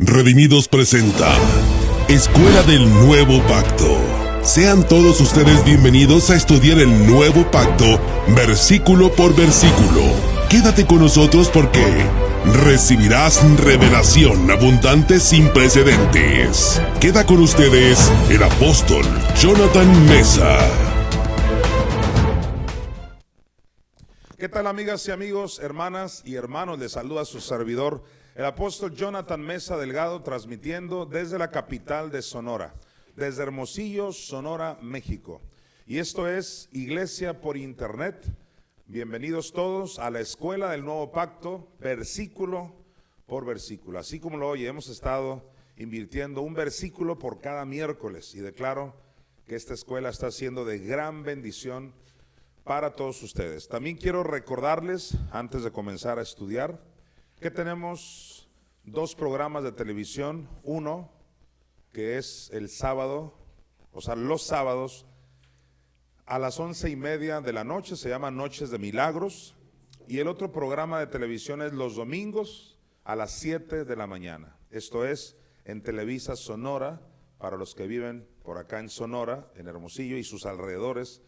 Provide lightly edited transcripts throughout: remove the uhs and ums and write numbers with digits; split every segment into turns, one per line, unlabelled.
Redimidos presenta Escuela del Nuevo Pacto. Sean todos ustedes bienvenidos a estudiar el Nuevo Pacto, versículo por versículo. Quédate con nosotros porque recibirás revelación abundante sin precedentes. Queda con ustedes el apóstol Jonathan Meza.
¿Qué tal, amigas y amigos, hermanas y hermanos? Les saluda su servidor, el apóstol Jonathan Meza Delgado, transmitiendo desde la capital de Sonora, desde Hermosillo, Sonora, México. Y esto es Iglesia por Internet. Bienvenidos todos a la Escuela del Nuevo Pacto, versículo por versículo. Así como lo oye, hemos estado invirtiendo un versículo por cada miércoles y declaro que esta escuela está siendo de gran bendición para todos ustedes. También quiero recordarles, antes de comenzar a estudiar, que tenemos dos programas de televisión. Uno que es el sábado, los sábados a las 11:30 de la noche, se llama Noches de Milagros. Y el otro programa de televisión es los domingos a las 7 de la mañana. Esto es en Televisa Sonora, para los que viven por acá en Sonora, en Hermosillo y sus alrededores.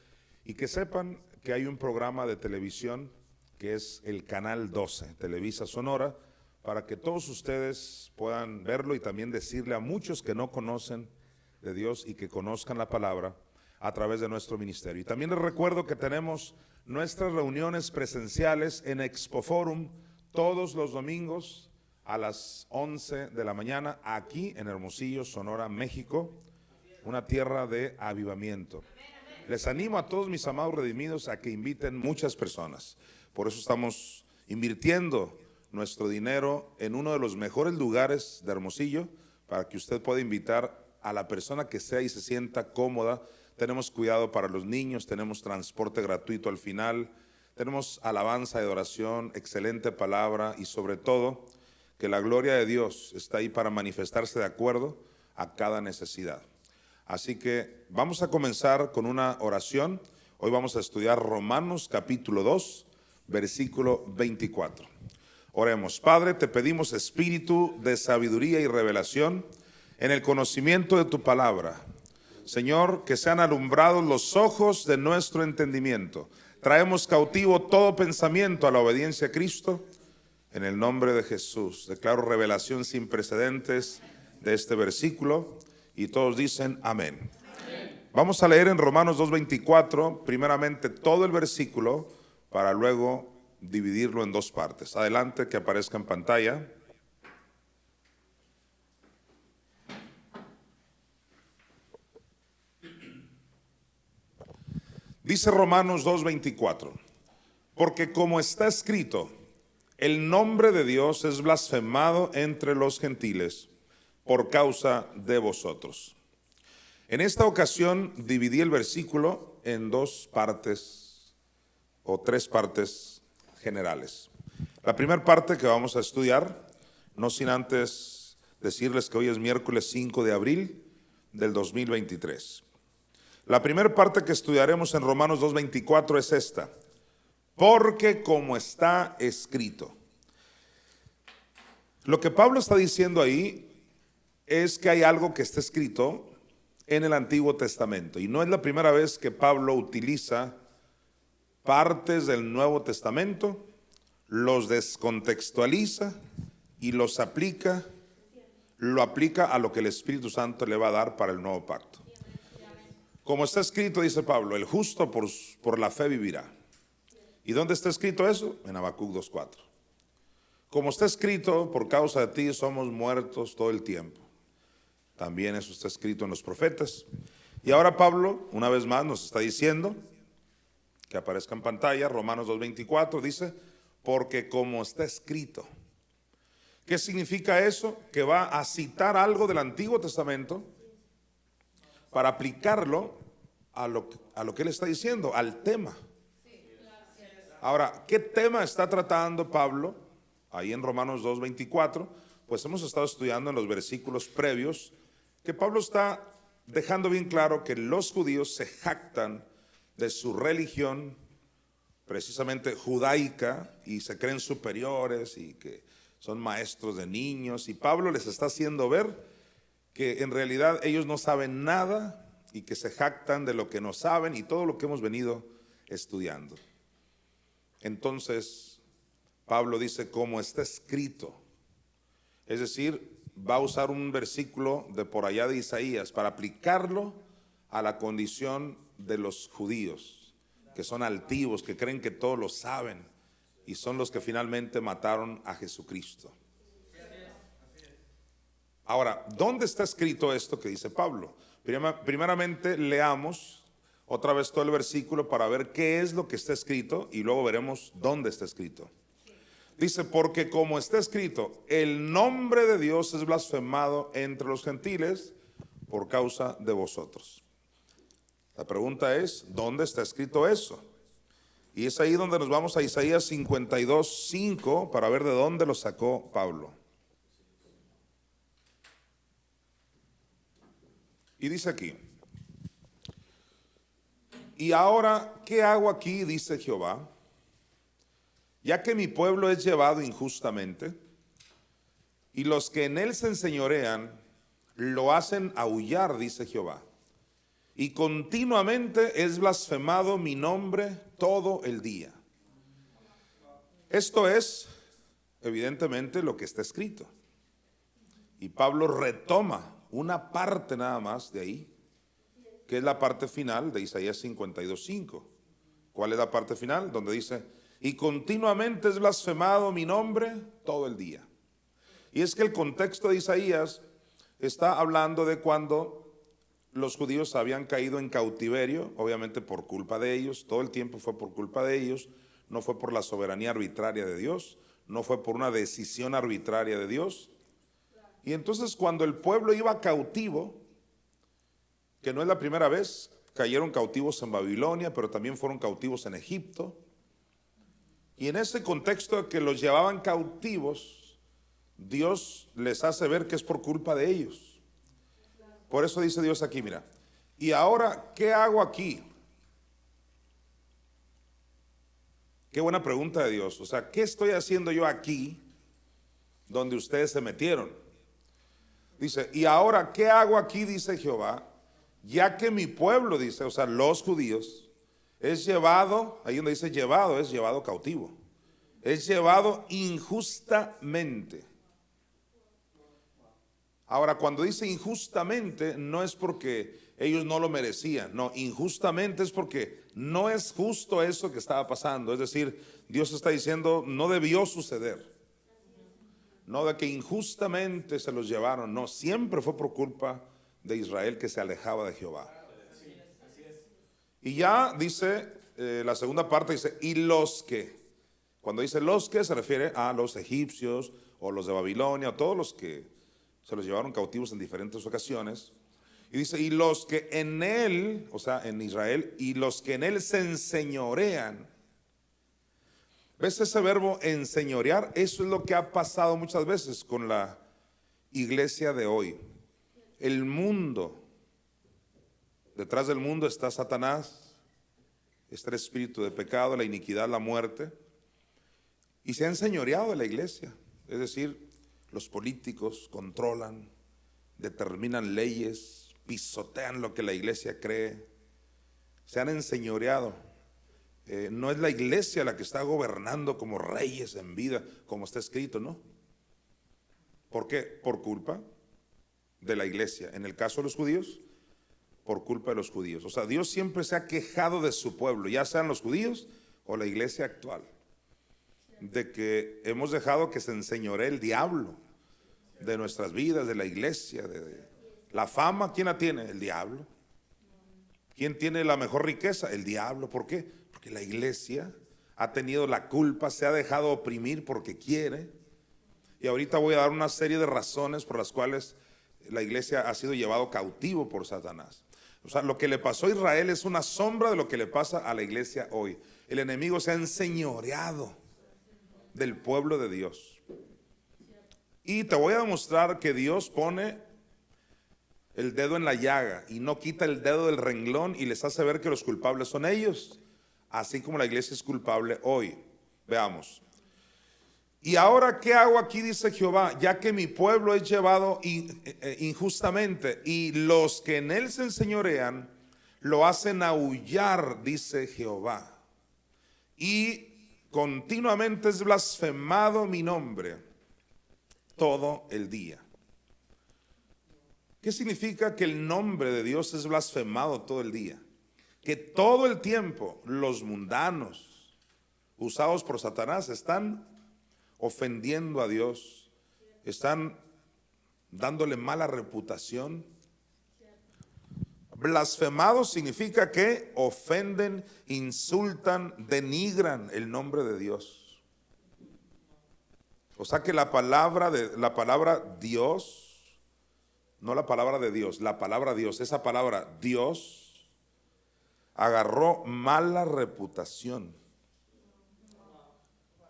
Y que sepan que hay un programa de televisión que es el Canal 12, Televisa Sonora, para que todos ustedes puedan verlo y también decirle a muchos que no conocen de Dios y que conozcan la palabra a través de nuestro ministerio. Y también les recuerdo que tenemos nuestras reuniones presenciales en Expoforum todos los domingos a las 11 de la mañana, aquí en Hermosillo, Sonora, México, una tierra de avivamiento. Les animo a todos mis amados redimidos a que inviten muchas personas. Por eso estamos invirtiendo nuestro dinero en uno de los mejores lugares de Hermosillo, para que usted pueda invitar a la persona que sea y se sienta cómoda. Tenemos cuidado para los niños, tenemos transporte gratuito al final, tenemos alabanza y adoración, excelente palabra y sobre todo que la gloria de Dios está ahí para manifestarse de acuerdo a cada necesidad. Así que vamos a comenzar con una oración. Hoy vamos a estudiar Romanos capítulo 2, versículo 24. Oremos. Padre, te pedimos espíritu de sabiduría y revelación en el conocimiento de tu palabra. Señor, que sean alumbrados los ojos de nuestro entendimiento. Traemos cautivo todo pensamiento a la obediencia a Cristo. En el nombre de Jesús, declaro revelación sin precedentes de este versículo. Y todos dicen amén. Amén. Vamos a leer en Romanos 2:24, primeramente todo el versículo, para luego dividirlo en dos partes. Adelante, que aparezca en pantalla. Dice Romanos 2:24, porque como está escrito, el nombre de Dios es blasfemado entre los gentiles por causa de vosotros. En esta ocasión dividí el versículo en dos partes o tres partes generales. La primera parte que vamos a estudiar, no sin antes decirles que hoy es miércoles 5 de abril del 2023. La primera parte que estudiaremos en Romanos 2:24 es esta: porque como está escrito. Lo que Pablo está diciendo ahí es que hay algo que está escrito en el Antiguo Testamento, y no es la primera vez que Pablo utiliza partes del Nuevo Testamento, los descontextualiza y los aplica, lo aplica a lo que el Espíritu Santo le va a dar para el Nuevo Pacto. Como está escrito, dice Pablo, el justo por la fe vivirá. ¿Y dónde está escrito eso? En Habacuc 2:4. Como está escrito, por causa de ti somos muertos todo el tiempo. También eso está escrito en los profetas. Y ahora Pablo, una vez más, nos está diciendo, que aparezca en pantalla, Romanos 2:24, dice, porque como está escrito. ¿Qué significa eso? Que va a citar algo del Antiguo Testamento para aplicarlo a lo que él está diciendo, al tema. Ahora, ¿qué tema está tratando Pablo ahí en Romanos 2:24? Pues hemos estado estudiando en los versículos previos que Pablo está dejando bien claro que los judíos se jactan de su religión, precisamente judaica, y se creen superiores y que son maestros de niños, y Pablo les está haciendo ver que en realidad ellos no saben nada y que se jactan de lo que no saben y todo lo que hemos venido estudiando. Entonces, Pablo dice, como está escrito, es decir, va a usar un versículo de por allá de Isaías para aplicarlo a la condición de los judíos, que son altivos, que creen que todo lo saben y son los que finalmente mataron a Jesucristo. Ahora, ¿dónde está escrito esto que dice Pablo? Primeramente leamos otra vez todo el versículo para ver qué es lo que está escrito y luego veremos dónde está escrito. Dice, porque como está escrito, el nombre de Dios es blasfemado entre los gentiles por causa de vosotros. La pregunta es, ¿dónde está escrito eso? Y es ahí donde nos vamos a Isaías 52:5 para ver de dónde lo sacó Pablo. Y dice aquí, y ahora, ¿qué hago aquí? Dice Jehová, ya que mi pueblo es llevado injustamente, y los que en él se enseñorean, lo hacen aullar, dice Jehová, y continuamente es blasfemado mi nombre todo el día. Esto es, evidentemente, lo que está escrito. Y Pablo retoma una parte nada más de ahí, que es la parte final de Isaías 52:5. ¿Cuál es la parte final? Donde dice, y continuamente es blasfemado mi nombre todo el día. Y es que el contexto de Isaías está hablando de cuando los judíos habían caído en cautiverio, obviamente por culpa de ellos, todo el tiempo fue por culpa de ellos, no fue por la soberanía arbitraria de Dios, no fue por una decisión arbitraria de Dios. Y entonces cuando el pueblo iba cautivo, que no es la primera vez, cayeron cautivos en Babilonia, pero también fueron cautivos en Egipto. Y en ese contexto de que los llevaban cautivos, Dios les hace ver que es por culpa de ellos. Por eso dice Dios aquí, mira, y ahora, ¿qué hago aquí? Qué buena pregunta de Dios. O sea, ¿qué estoy haciendo yo aquí donde ustedes se metieron? Dice, y ahora, ¿qué hago aquí? Dice Jehová, ya que mi pueblo, dice, o sea, los judíos, es llevado, ahí donde dice llevado, es llevado cautivo, es llevado injustamente. Ahora, cuando dice injustamente, no es porque ellos no lo merecían, no, injustamente es porque no es justo eso que estaba pasando. Es decir, Dios está diciendo, no debió suceder. No de que injustamente se los llevaron, no, siempre fue por culpa de Israel que se alejaba de Jehová. Y ya dice, la segunda parte dice, y los que, cuando dice los que se refiere a los egipcios o los de Babilonia, o todos los que se los llevaron cautivos en diferentes ocasiones. Y dice, y los que en él, o sea, en Israel, y los que en él se enseñorean. ¿Ves ese verbo enseñorear? Eso es lo que ha pasado muchas veces con la iglesia de hoy. El mundo, detrás del mundo está Satanás, está el espíritu de pecado, la iniquidad, la muerte, y se ha enseñoreado de la iglesia. Es decir, los políticos controlan, determinan leyes, pisotean lo que la iglesia cree, se han enseñoreado. No es la iglesia la que está gobernando como reyes en vida, como está escrito, ¿no? ¿Por qué? Por culpa de la iglesia. En el caso de los judíos, por culpa de los judíos. O sea, Dios siempre se ha quejado de su pueblo, ya sean los judíos o la iglesia actual, de que hemos dejado que se enseñoree el diablo de nuestras vidas, de la iglesia, de la fama. ¿Quién la tiene? El diablo. ¿Quién tiene la mejor riqueza? El diablo. ¿Por qué? Porque la iglesia ha tenido la culpa, se ha dejado oprimir porque quiere. Y ahorita voy a dar una serie de razones por las cuales la iglesia ha sido llevado cautivo por Satanás. O sea, lo que le pasó a Israel es una sombra de lo que le pasa a la iglesia hoy. El enemigo se ha enseñoreado del pueblo de Dios. Y te voy a demostrar que Dios pone el dedo en la llaga y no quita el dedo del renglón y les hace ver que los culpables son ellos, así como la iglesia es culpable hoy. Veamos. Y ahora, ¿qué hago aquí? Dice Jehová, ya que mi pueblo es llevado injustamente y los que en él se enseñorean lo hacen aullar, dice Jehová. Y continuamente es blasfemado mi nombre todo el día. ¿Qué significa que el nombre de Dios es blasfemado todo el día? Que todo el tiempo los mundanos usados por Satanás están ofendiendo a Dios, están dándole mala reputación. Blasfemados significa que ofenden, insultan, denigran el nombre de Dios. O sea que la palabra Dios, no la palabra de Dios, la palabra Dios, esa palabra Dios agarró mala reputación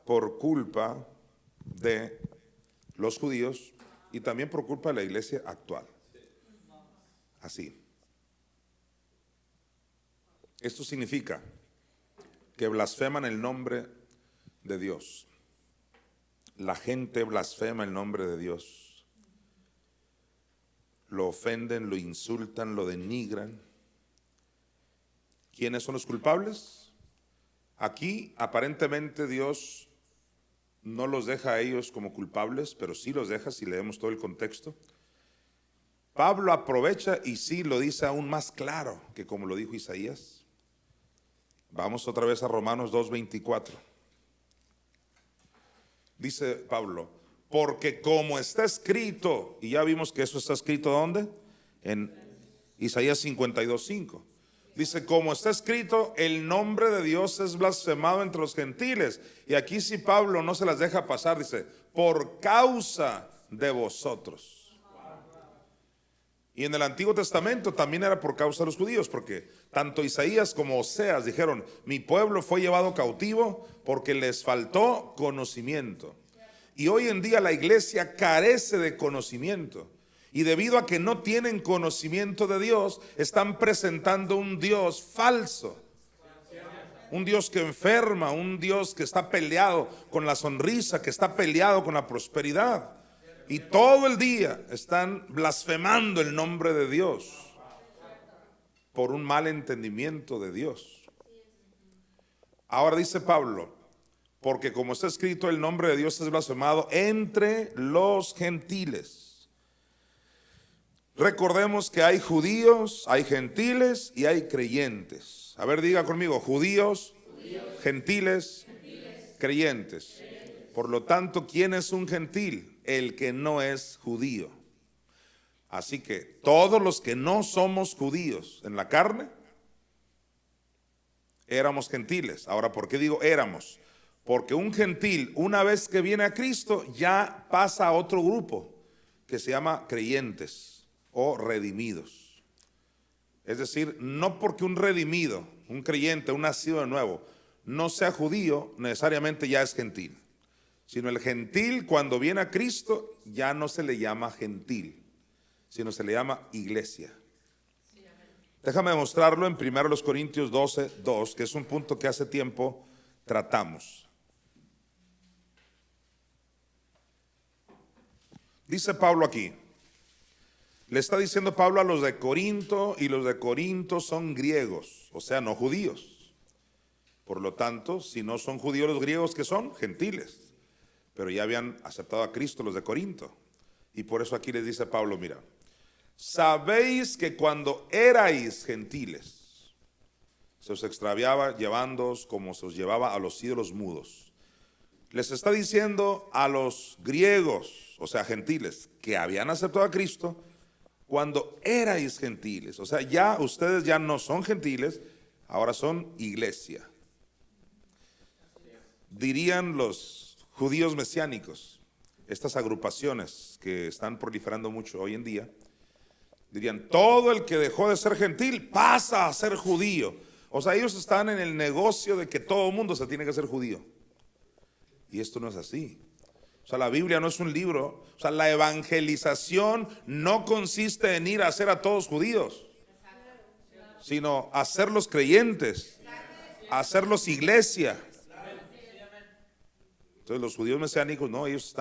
por culpa de los judíos y también por culpa de la iglesia actual. Así. Esto significa que blasfeman el nombre de Dios. La gente blasfema el nombre de Dios. Lo ofenden, lo insultan, lo denigran. ¿Quiénes son los culpables? Aquí aparentemente Dios no los deja a ellos como culpables, pero sí los deja si leemos todo el contexto. Pablo aprovecha y sí lo dice aún más claro que como lo dijo Isaías. Vamos otra vez a Romanos 2:24. Dice Pablo, porque como está escrito, y ya vimos que eso está escrito ¿dónde? En Isaías 52:5. Dice, como está escrito, el nombre de Dios es blasfemado entre los gentiles. Y aquí sí Pablo no se las deja pasar, dice, por causa de vosotros. Y en el Antiguo Testamento también era por causa de los judíos, porque tanto Isaías como Oseas dijeron, mi pueblo fue llevado cautivo porque les faltó conocimiento. Y hoy en día la iglesia carece de conocimiento. Y debido a que no tienen conocimiento de Dios, están presentando un Dios falso. Un Dios que enferma, un Dios que está peleado con la sonrisa, que está peleado con la prosperidad. Y todo el día están blasfemando el nombre de Dios por un mal entendimiento de Dios. Ahora dice Pablo, porque como está escrito, el nombre de Dios es blasfemado entre los gentiles. Recordemos que hay judíos, hay gentiles y hay creyentes. A ver, diga conmigo, judíos, gentiles, creyentes. Por lo tanto, ¿quién es un gentil? El que no es judío. Así que todos los que no somos judíos en la carne, éramos gentiles. Ahora, ¿por qué digo éramos? Porque un gentil, una vez que viene a Cristo, ya pasa a otro grupo que se llama creyentes o redimidos. Es decir, no porque un redimido, un creyente, un nacido de nuevo, no sea judío, necesariamente ya es gentil. Sino el gentil, cuando viene a Cristo, ya no se le llama gentil, sino se le llama iglesia. Déjame demostrarlo en 1 Corintios 12:2, que es un punto que hace tiempo tratamos. Dice Pablo aquí, le está diciendo Pablo a los de Corinto, y los de Corinto son griegos, o sea, no judíos. Por lo tanto, si no son judíos los griegos, ¿qué son? Gentiles. Pero ya habían aceptado a Cristo los de Corinto. Y por eso aquí les dice Pablo, mira, sabéis que cuando erais gentiles, se os extraviaba llevándoos como se os llevaba a los ídolos mudos. Les está diciendo a los griegos, o sea, gentiles, que habían aceptado a Cristo, cuando erais gentiles, o sea, ya ustedes ya no son gentiles, ahora son iglesia. Dirían los judíos mesiánicos, estas agrupaciones que están proliferando mucho hoy en día, dirían, todo el que dejó de ser gentil pasa a ser judío. O sea, ellos están en el negocio de que todo el mundo se tiene que ser judío. Y esto no es así. O sea, la Biblia no es un libro. O sea, la evangelización no consiste en ir a hacer a todos judíos, sino hacerlos creyentes, hacerlos iglesia. Entonces los judíos mesiánicos, no, ellos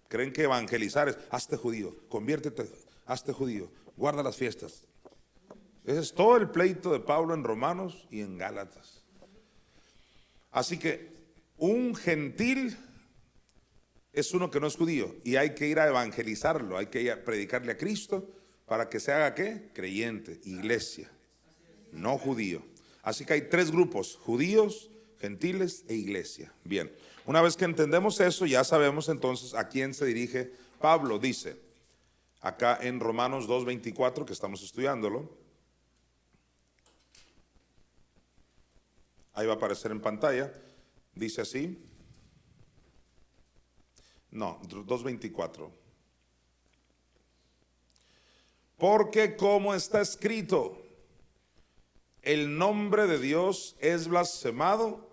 creen que evangelizar es, hazte judío, conviértete, hazte judío, guarda las fiestas. Ese es todo el pleito de Pablo en Romanos y en Gálatas. Así que un gentil es uno que no es judío y hay que ir a evangelizarlo, hay que ir a predicarle a Cristo para que se haga ¿qué? Creyente, iglesia, no judío. Así que hay tres grupos: judíos, gentiles e iglesia. Bien, una vez que entendemos eso, ya sabemos entonces a quién se dirige Pablo. Dice acá en Romanos 2:24, que estamos estudiándolo, ahí va a aparecer en pantalla, dice así, no, 2:24. Porque como está escrito, el nombre de Dios es blasfemado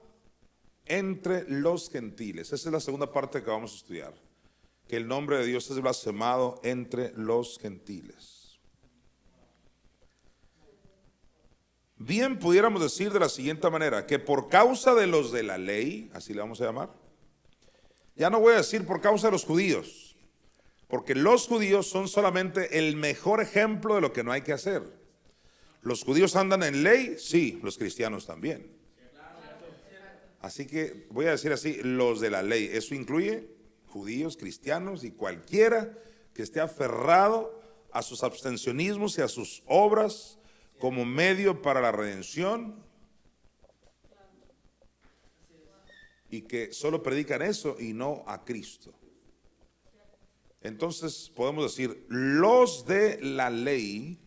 entre los gentiles. Esa es la segunda parte que vamos a estudiar, que el nombre de Dios es blasfemado entre los gentiles. Bien, pudiéramos decir de la siguiente manera, que por causa de los de la ley, así le vamos a llamar, ya no voy a decir por causa de los judíos, porque los judíos son solamente el mejor ejemplo de lo que no hay que hacer. ¿Los judíos andan en ley? Sí, los cristianos también. Así que voy a decir así, los de la ley. Eso incluye judíos, cristianos y cualquiera que esté aferrado a sus abstencionismos y a sus obras como medio para la redención, y que solo predican eso y no a Cristo. Entonces podemos decir, los de la ley,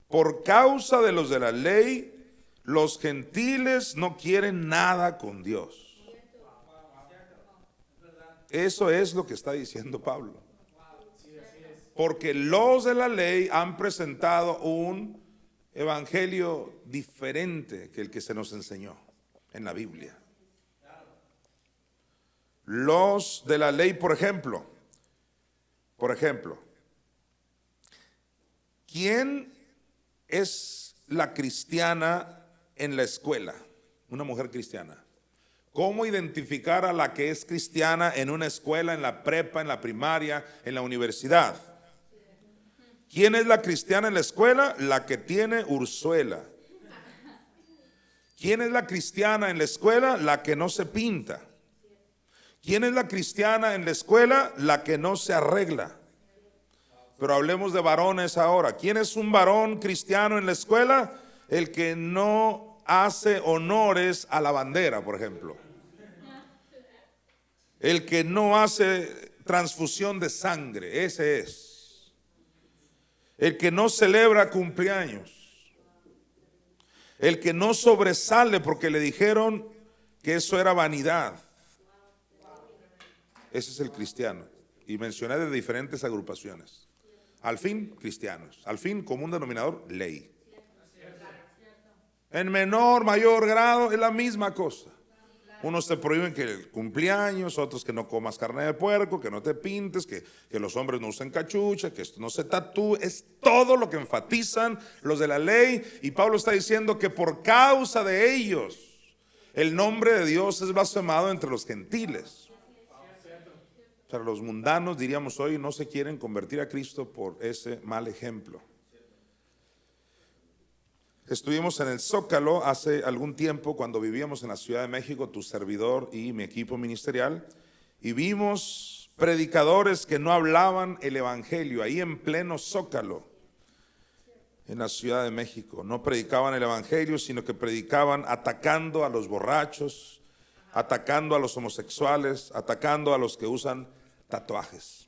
por causa de los de la ley, los gentiles no quieren nada con Dios. Eso es lo que está diciendo Pablo. Porque los de la ley han presentado un evangelio diferente que el que se nos enseñó en la Biblia. Los de la ley, por ejemplo, ¿quién es la cristiana en la escuela? Una mujer cristiana. ¿Cómo identificar a la que es cristiana en una escuela, en la prepa, en la primaria, en la universidad? ¿Quién es la cristiana en la escuela? La que tiene ursuela. ¿Quién es la cristiana en la escuela? La que no se pinta. ¿Quién es la cristiana en la escuela? La que no se arregla. Pero hablemos de varones ahora. ¿Quién es un varón cristiano en la escuela? El que no hace honores a la bandera, por ejemplo. El que no hace transfusión de sangre, ese es. El que no celebra cumpleaños. El que no sobresale porque le dijeron que eso era vanidad. Ese es el cristiano. Y mencioné de diferentes agrupaciones. Al fin, cristianos. Al fin, común denominador, ley. En menor, mayor grado, es la misma cosa. Unos te prohíben que el cumpleaños, otros que no comas carne de puerco, que no te pintes, que los hombres no usen cachucha, que no se tatúe. Es todo lo que enfatizan los de la ley. Y Pablo está diciendo que por causa de ellos, el nombre de Dios es blasfemado entre los gentiles. O sea, los mundanos, diríamos hoy, no se quieren convertir a Cristo por ese mal ejemplo. Estuvimos en el Zócalo hace algún tiempo cuando vivíamos en la Ciudad de México, tu servidor y mi equipo ministerial, y vimos predicadores que no hablaban el evangelio ahí en pleno Zócalo, en la Ciudad de México. No predicaban el evangelio, sino que predicaban atacando a los borrachos, atacando a los homosexuales, atacando a los que usan tatuajes.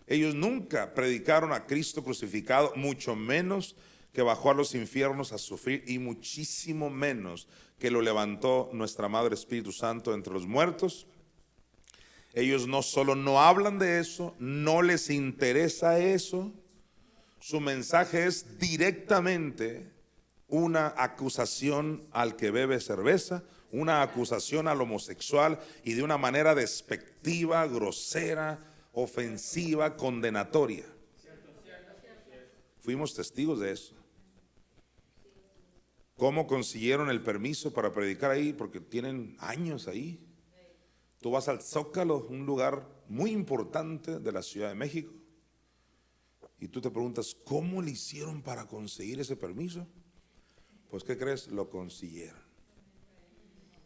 Ellos nunca predicaron a Cristo crucificado, mucho menos que bajó a los infiernos a sufrir, y muchísimo menos que lo levantó nuestra Madre Espíritu Santo entre los muertos. Ellos no solo no hablan de eso, no les interesa eso. Su mensaje es directamente una acusación al que bebe cerveza, una acusación al homosexual, y de una manera despectiva, grosera, ofensiva, condenatoria. Fuimos testigos de eso. ¿Cómo consiguieron el permiso para predicar ahí? Porque tienen años ahí. Tú vas al Zócalo, un lugar muy importante de la Ciudad de México, y tú te preguntas, ¿cómo le hicieron para conseguir ese permiso? Pues, ¿qué crees? Lo consiguieron.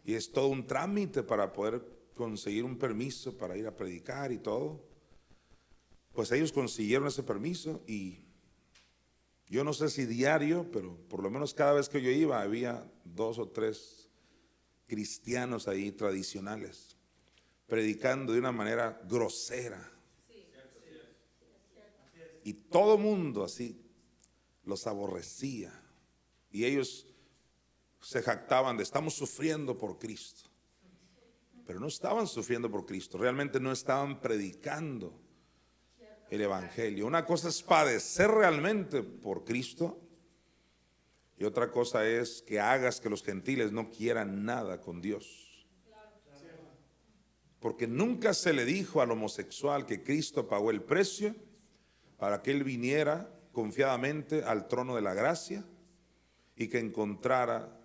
Y es todo un trámite para poder conseguir un permiso para ir a predicar y todo. Pues ellos consiguieron ese permiso, y yo no sé si diario, pero por lo menos cada vez que yo iba había 2 o 3 cristianos ahí tradicionales predicando de una manera grosera. Y todo mundo así los aborrecía. Y ellos se jactaban de estamos sufriendo por Cristo. Pero no estaban sufriendo por Cristo, realmente no estaban predicando el evangelio. Una cosa es padecer realmente por Cristo, y otra cosa es que hagas que los gentiles no quieran nada con Dios. Porque nunca se le dijo al homosexual que Cristo pagó el precio para que él viniera confiadamente al trono de la gracia y que encontrara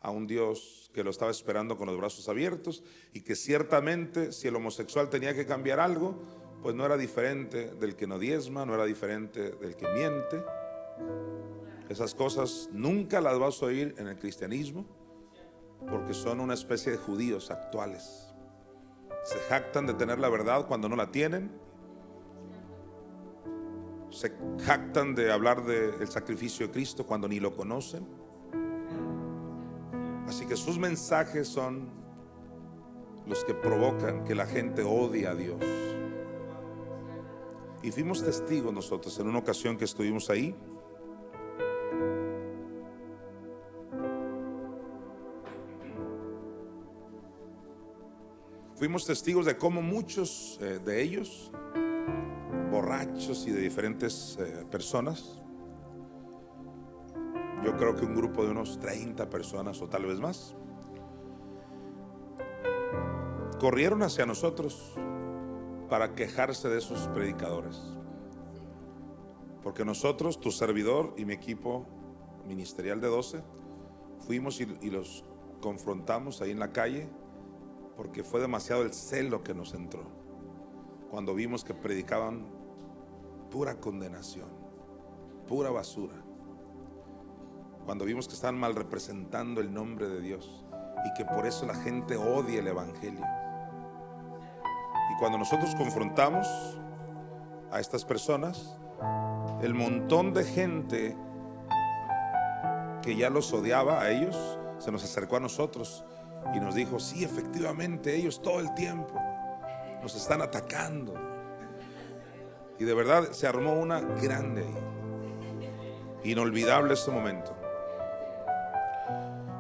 a un Dios que lo estaba esperando con los brazos abiertos, y que ciertamente si el homosexual tenía que cambiar algo, pues no era diferente del que no diezma, no era diferente del que miente. Esas cosas nunca las vas a oír en el cristianismo, porque son una especie de judíos actuales. Se jactan de tener la verdad cuando no la tienen. Se jactan de hablar del sacrificio de Cristo cuando ni lo conocen. Así que sus mensajes son los que provocan que la gente odie a Dios. Y fuimos testigos nosotros en una ocasión que estuvimos ahí. Fuimos testigos de cómo muchos de ellos, borrachos y de diferentes personas, yo creo que un grupo de unos 30 personas o tal vez más, corrieron hacia nosotros para quejarse de esos predicadores. Porque nosotros, tu servidor y mi equipo ministerial de 12, fuimos y los confrontamos ahí en la calle, porque fue demasiado el celo que nos entró cuando vimos que predicaban pura condenación, pura basura, cuando vimos que estaban mal representando el nombre de Dios y que por eso la gente odia el evangelio. Y cuando nosotros confrontamos a estas personas, el montón de gente que ya los odiaba a ellos se nos acercó a nosotros y nos dijo, sí, efectivamente, ellos todo el tiempo nos están atacando. Y de verdad se armó una grande ahí. Inolvidable este momento.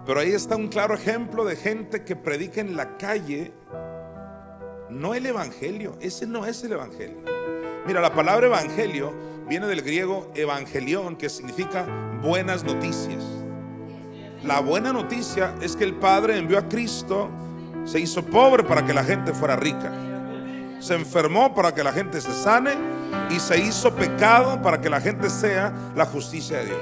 Pero ahí está un claro ejemplo de gente que predica en la calle, no el evangelio. Ese no es el evangelio. Mira, la palabra evangelio viene del griego evangelión, que significa buenas noticias. La buena noticia es que el Padre envió a Cristo, se hizo pobre para que la gente fuera rica, se enfermó para que la gente se sane, y se hizo pecado para que la gente sea la justicia de Dios.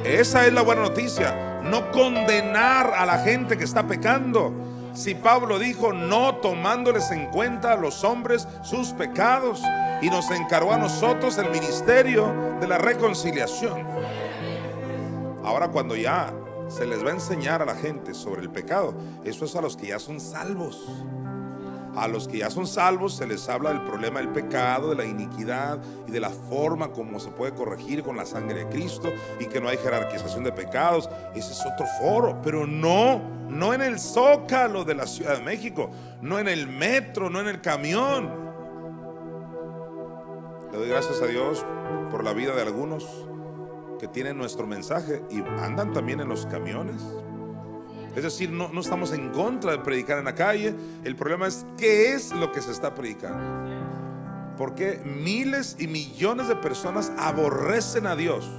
Esa es la buena noticia, no condenar a la gente que está pecando. Si Pablo dijo, no tomándoles en cuenta a los hombres sus pecados, y nos encargó a nosotros el ministerio de la reconciliación. Ahora, cuando ya se les va a enseñar a la gente sobre el pecado, eso es a los que ya son salvos. A los que ya son salvos se les habla del problema del pecado, de la iniquidad y de la forma como se puede corregir con la sangre de Cristo, y que no hay jerarquización de pecados. Ese es otro foro, pero no en el Zócalo de la Ciudad de México, no en el metro, no en el camión. Le doy gracias a Dios por la vida de algunos que tienen nuestro mensaje y andan también en los camiones. Es decir, no estamos en contra de predicar en la calle. El problema es qué es lo que se está predicando. Porque miles y millones de personas aborrecen a Dios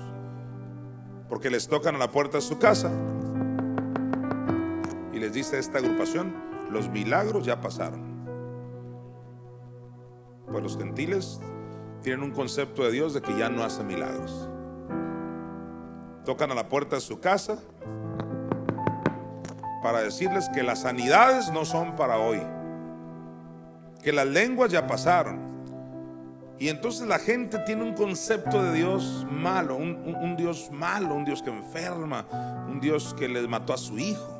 porque les tocan a la puerta de su casa y les dice esta agrupación, los milagros ya pasaron. Pues los gentiles tienen un concepto de Dios de que ya no hace milagros. Tocan a la puerta de su casa para decirles que las sanidades no son para hoy, que las lenguas ya pasaron. Y entonces la gente tiene un concepto de Dios malo, un Dios malo, un Dios que enferma, un Dios que les mató a su hijo.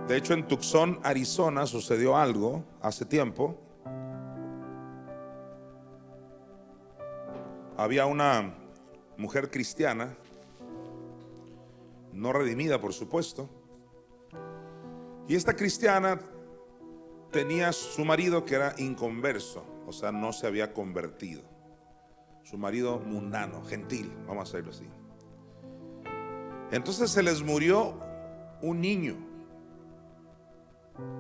De hecho, en Tucson, Arizona, sucedió algo hace tiempo. Había una mujer cristiana, no redimida, por supuesto, y esta cristiana tenía su marido que era inconverso, o sea, no se había convertido. Su marido mundano, gentil, vamos a hacerlo así. Entonces se les murió un niño,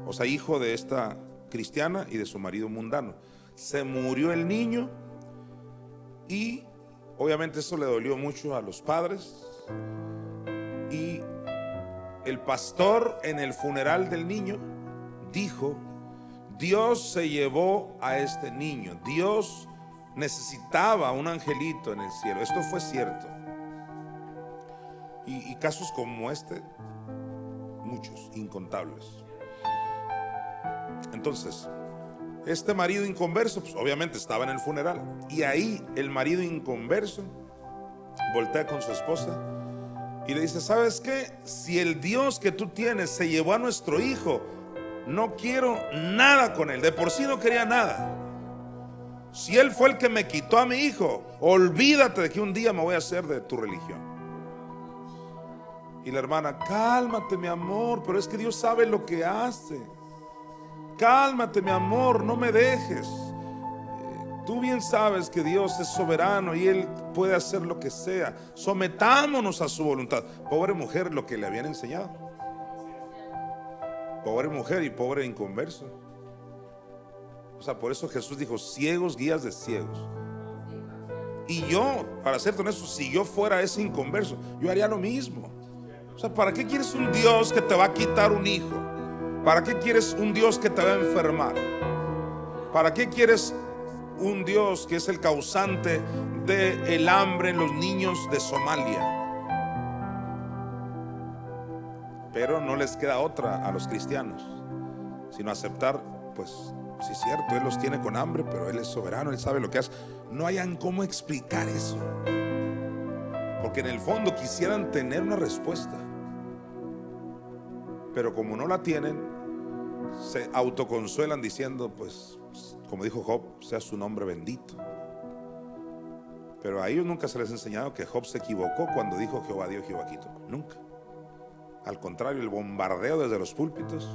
o sea, hijo de esta cristiana y de su marido mundano. Se murió el niño y obviamente eso le dolió mucho a los padres. Y el pastor en el funeral del niño dijo: Dios se llevó a este niño, Dios necesitaba un angelito en el cielo. Esto fue cierto. Y casos como este, muchos, incontables. Entonces, este marido inconverso, pues obviamente estaba en el funeral, y ahí el marido inconverso voltea con su esposa y le dice: ¿sabes qué? Si el Dios que tú tienes se llevó a nuestro hijo, no quiero nada con él. De por sí no quería nada. Si él fue el que me quitó a mi hijo, olvídate de que un día me voy a hacer de tu religión. Y la hermana: cálmate, mi amor, pero es que Dios sabe lo que hace. Cálmate, mi amor, no me dejes. Tú bien sabes que Dios es soberano y Él puede hacer lo que sea. Sometámonos a su voluntad. Pobre mujer, lo que le habían enseñado. Pobre mujer y pobre inconverso. O sea, por eso Jesús dijo: ciegos guías de ciegos. Y yo, para serte honesto, si yo fuera ese inconverso, yo haría lo mismo. O sea, ¿para qué quieres un Dios que te va a quitar un hijo? ¿Para qué quieres un Dios que te va a enfermar? ¿Para qué quieres un Dios que es el causante del hambre en los niños de Somalia? Pero no les queda otra a los cristianos sino aceptar, pues sí es cierto, Él los tiene con hambre, pero Él es soberano, Él sabe lo que hace. No hayan cómo explicar eso, porque en el fondo quisieran tener una respuesta, pero como no la tienen, se autoconsuelan diciendo: pues como dijo Job, sea su nombre bendito. Pero a ellos nunca se les ha enseñado que Job se equivocó cuando dijo: Jehová dio, Jehová quitó. Nunca. Al contrario, el bombardeo desde los púlpitos: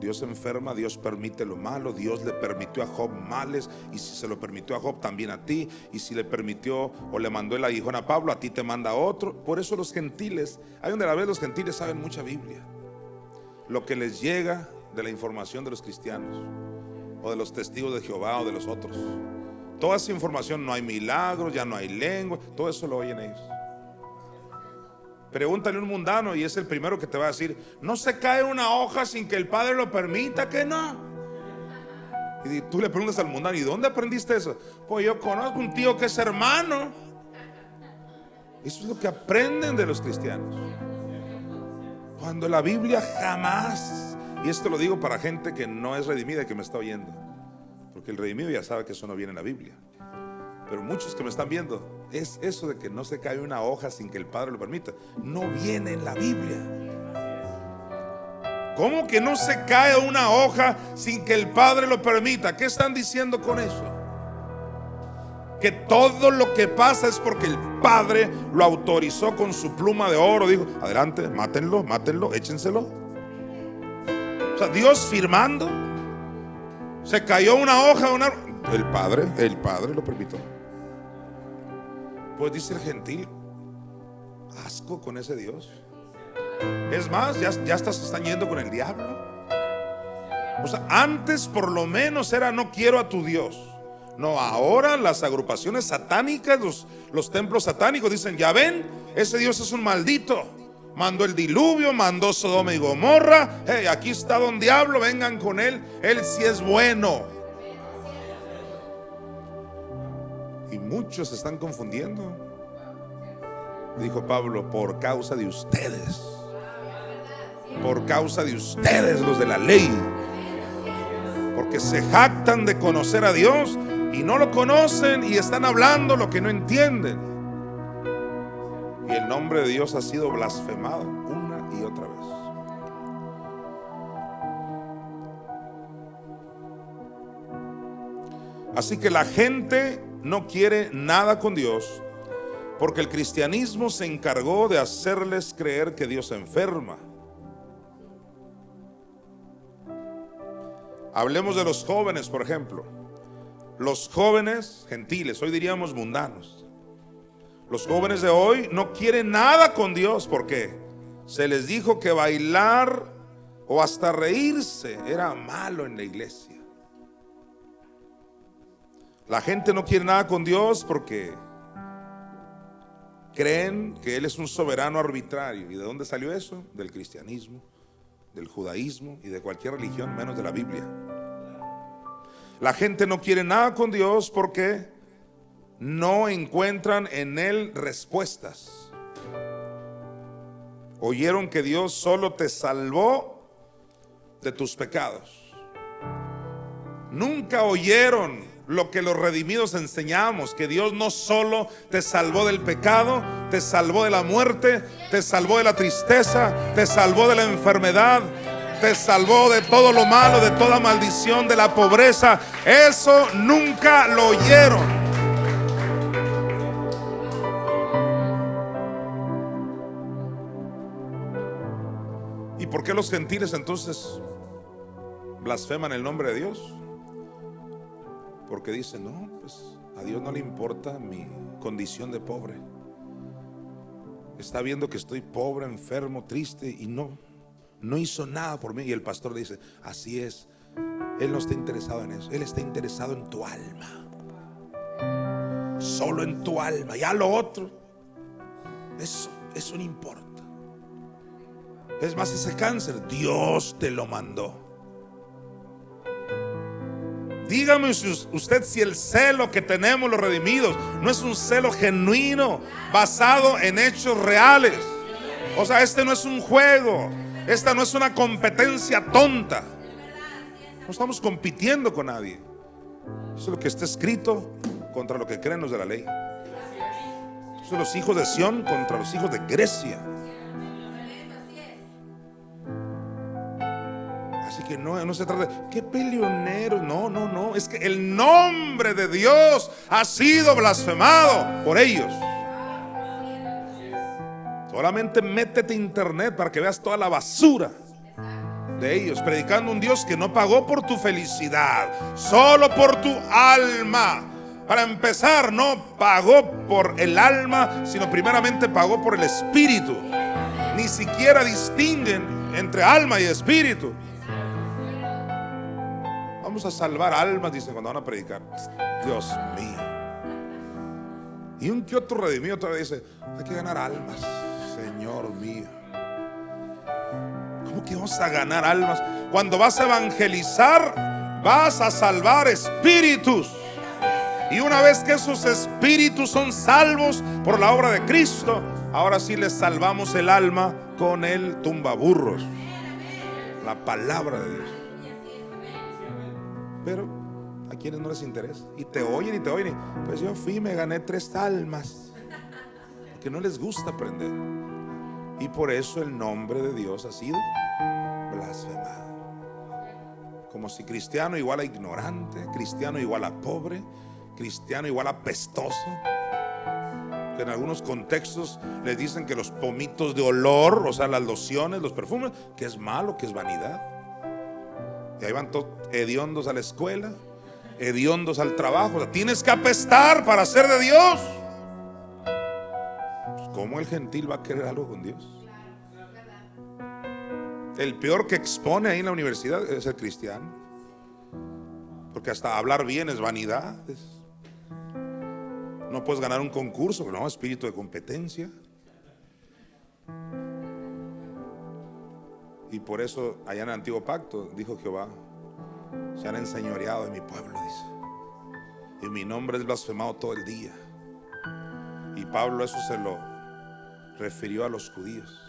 Dios enferma, Dios permite lo malo, Dios le permitió a Job males, y si se lo permitió a Job, también a ti. Y si le permitió o le mandó el aguijón a Pablo, a ti te manda otro. Por eso los gentiles, ahí donde la vez los gentiles saben mucha Biblia, lo que les llega de la información de los cristianos o de los testigos de Jehová o de los otros. Toda esa información, no hay milagros, ya no hay lengua, todo eso lo oyen ellos. Pregúntale a un mundano y es el primero que te va a decir: no se cae una hoja sin que el Padre lo permita, que no. Y tú le preguntas al mundano: ¿y dónde aprendiste eso? Pues yo conozco un tío que es hermano. Eso es lo que aprenden de los cristianos, cuando la Biblia jamás. Y esto lo digo para gente que no es redimida y que me está oyendo, porque el redimido ya sabe que eso no viene en la Biblia. Pero muchos que me están viendo, es eso de que no se cae una hoja sin que el Padre lo permita, no viene en la Biblia. ¿Cómo que no se cae una hoja sin que el Padre lo permita? ¿Qué están diciendo con eso? Que todo lo que pasa es porque el Padre lo autorizó con su pluma de oro. Dijo: adelante, mátenlo, mátenlo, échenselo. O sea, Dios firmando. Se cayó una hoja, el Padre lo permitió. Pues dice el gentil: asco con ese Dios. Es más, ya hasta se están yendo con el diablo. O sea, antes por lo menos era: no quiero a tu Dios. No, ahora las agrupaciones satánicas, los templos satánicos dicen: ya ven, ese Dios es un maldito. Mandó el diluvio, mandó Sodoma y Gomorra. Hey, aquí está don diablo, vengan con él. Él sí es bueno. Y muchos se están confundiendo. Dijo Pablo: por causa de ustedes por causa de ustedes, los de la ley, porque se jactan de conocer a Dios y no lo conocen y están hablando lo que no entienden. Y el nombre de Dios ha sido blasfemado una y otra vez. Así que la gente no quiere nada con Dios, porque el cristianismo se encargó de hacerles creer que Dios enferma. Hablemos de los jóvenes, por ejemplo. Los jóvenes gentiles, hoy diríamos mundanos. Los jóvenes de hoy no quieren nada con Dios, porque se les dijo que bailar o hasta reírse era malo en la iglesia. La gente no quiere nada con Dios porque creen que Él es un soberano arbitrario. ¿Y de dónde salió eso? Del cristianismo, del judaísmo y de cualquier religión menos de la Biblia. La gente no quiere nada con Dios porque no encuentran en Él respuestas. Oyeron que Dios solo te salvó de tus pecados. Nunca oyeron lo que los redimidos enseñamos, que Dios no solo te salvó del pecado, te salvó de la muerte, te salvó de la tristeza, te salvó de la enfermedad, te salvó de todo lo malo, de toda maldición, de la pobreza. Eso nunca lo oyeron. ¿Y por qué los gentiles entonces blasfeman el nombre de Dios? Porque dicen, no, pues a Dios no le importa mi condición de pobre. Está viendo que estoy pobre, enfermo, triste y no hizo nada por mí. Y el pastor le dice, así es, Él no está interesado en eso. Él está interesado en tu alma. Solo en tu alma. Ya lo otro, eso no importa. Es más, ese cáncer, Dios te lo mandó. Dígame usted si el celo que tenemos los redimidos no es un celo genuino, basado en hechos reales. O sea, este no es un juego, esta no es una competencia tonta. No estamos compitiendo con nadie. Eso es lo que está escrito contra lo que creen los de la ley. Eso es los hijos de Sión contra los hijos de Grecia. Así que no se trata de qué peleoneros. No, es que el nombre de Dios ha sido blasfemado por ellos. Solamente métete a internet para que veas toda la basura de ellos, predicando un Dios que no pagó por tu felicidad, solo por tu alma. Para empezar, no pagó por el alma, sino primeramente pagó por el espíritu. Ni siquiera distinguen entre alma y espíritu. Vamos a salvar almas, dicen cuando van a predicar. Dios mío. Y un que otro redimido todavía dice, hay que ganar almas. Señor mío, ¿cómo que vamos a ganar almas? Cuando vas a evangelizar, vas a salvar espíritus. Y una vez que esos espíritus son salvos por la obra de Cristo, ahora sí les salvamos el alma con el tumbaburros, la palabra de Dios. Pero a quienes no les interesa, y te oyen. Pues yo fui y me gané 3 almas, porque no les gusta aprender. Y por eso el nombre de Dios ha sido blasfemado. Como si cristiano igual a ignorante, cristiano igual a pobre, cristiano igual a pestoso. Que en algunos contextos les dicen que los pomitos de olor, o sea, las lociones, los perfumes, que es malo, que es vanidad. Y ahí van todos hediondos a la escuela, hediondos al trabajo. O sea, tienes que apestar para ser de Dios. Pues, ¿cómo el gentil va a querer algo con Dios? El peor que expone ahí en la universidad es el cristiano, porque hasta hablar bien es vanidad. No puedes ganar un concurso, no, espíritu de competencia. Y por eso allá en el antiguo pacto dijo Jehová, se han enseñoreado de mi pueblo, dice, y mi nombre es blasfemado todo el día. Y Pablo eso se lo refirió a los judíos.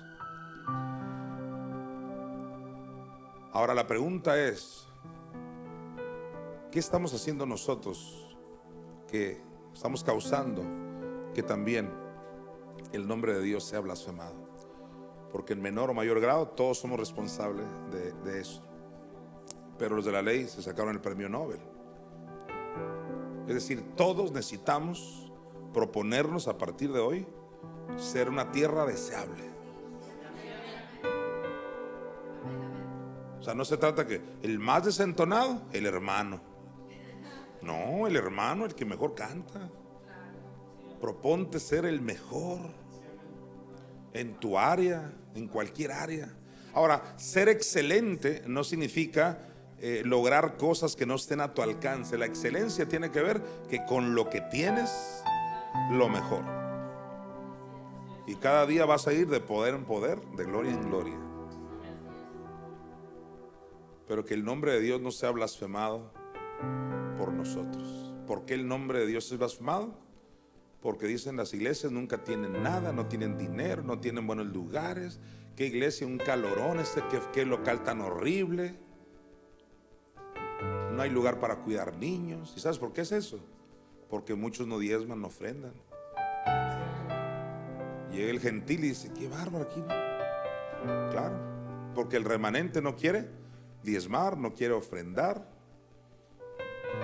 Ahora la pregunta es, ¿qué estamos haciendo nosotros que estamos causando que también el nombre de Dios sea blasfemado? Porque en menor o mayor grado todos somos responsables de eso. Pero los de la ley se sacaron el premio Nobel. Es decir, todos necesitamos proponernos a partir de hoy ser una tierra deseable. O sea, no se trata que el más desentonado, el hermano. No, el hermano, el que mejor canta. Proponte ser el mejor en tu área, en cualquier área. Ahora, ser excelente no significa lograr cosas que no estén a tu alcance. La excelencia tiene que ver que con lo que tienes, lo mejor. Y cada día vas a ir de poder en poder, de gloria en gloria. Pero que el nombre de Dios no sea blasfemado por nosotros. ¿Por qué el nombre de Dios es blasfemado? Porque dicen las iglesias nunca tienen nada, no tienen dinero, no tienen buenos lugares. ¿Qué iglesia? Un calorón, qué local tan horrible. No hay lugar para cuidar niños. ¿Y sabes por qué es eso? Porque muchos no diezman, no ofrendan. Llega el gentil y dice, qué bárbaro aquí, ¿no? Claro, porque el remanente no quiere diezmar, no quiere ofrendar.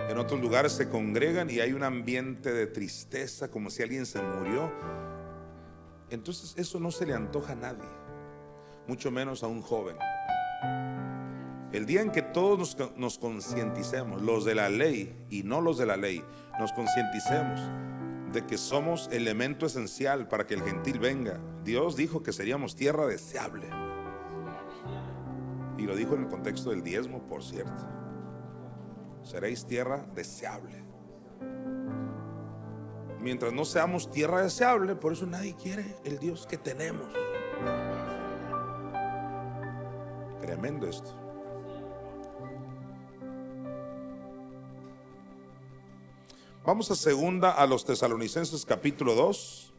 En otros lugares se congregan y hay un ambiente de tristeza, como si alguien se murió. Entonces eso no se le antoja a nadie, mucho menos a un joven. El día en que todos nos concienticemos, los de la ley y no los de la ley, nos concienticemos de que somos elemento esencial para que el gentil venga. Dios dijo que seríamos tierra deseable. Y lo dijo en el contexto del diezmo, por cierto. Seréis tierra deseable. Mientras no seamos tierra deseable, por eso nadie quiere el Dios que tenemos. Tremendo esto. Vamos a segunda a los Tesalonicenses capítulo 2,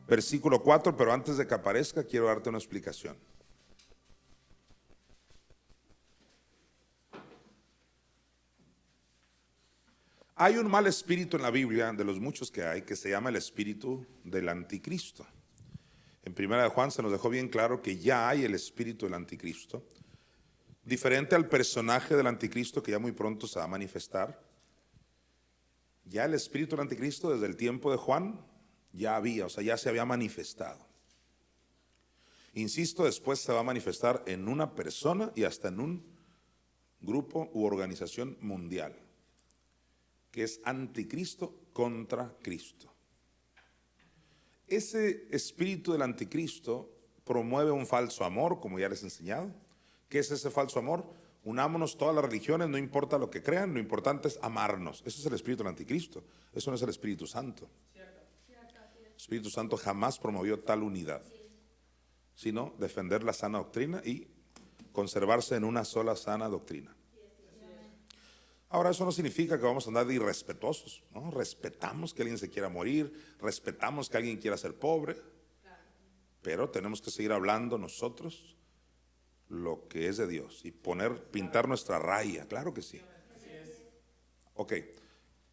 versículo 4, pero antes de que aparezca quiero darte una explicación. Hay un mal espíritu en la Biblia, de los muchos que hay, que se llama el espíritu del anticristo. En primera de Juan se nos dejó bien claro que ya hay el espíritu del anticristo, diferente al personaje del anticristo que ya muy pronto se va a manifestar. Ya el espíritu del anticristo desde el tiempo de Juan ya había, o sea, ya se había manifestado. Insisto, después se va a manifestar en una persona y hasta en un grupo u organización mundial, que es anticristo contra Cristo. Ese espíritu del anticristo promueve un falso amor, como ya les he enseñado. ¿Qué es ese falso amor? Unámonos todas las religiones, no importa lo que crean, lo importante es amarnos. Ese es el espíritu del anticristo, eso no es el Espíritu Santo. El Espíritu Santo jamás promovió tal unidad, sino defender la sana doctrina y conservarse en una sola sana doctrina. Ahora, eso no significa que vamos a andar de irrespetuosos, ¿no? Respetamos que alguien se quiera morir, respetamos que alguien quiera ser pobre, pero tenemos que seguir hablando nosotros lo que es de Dios y pintar nuestra raya, claro que sí. Ok,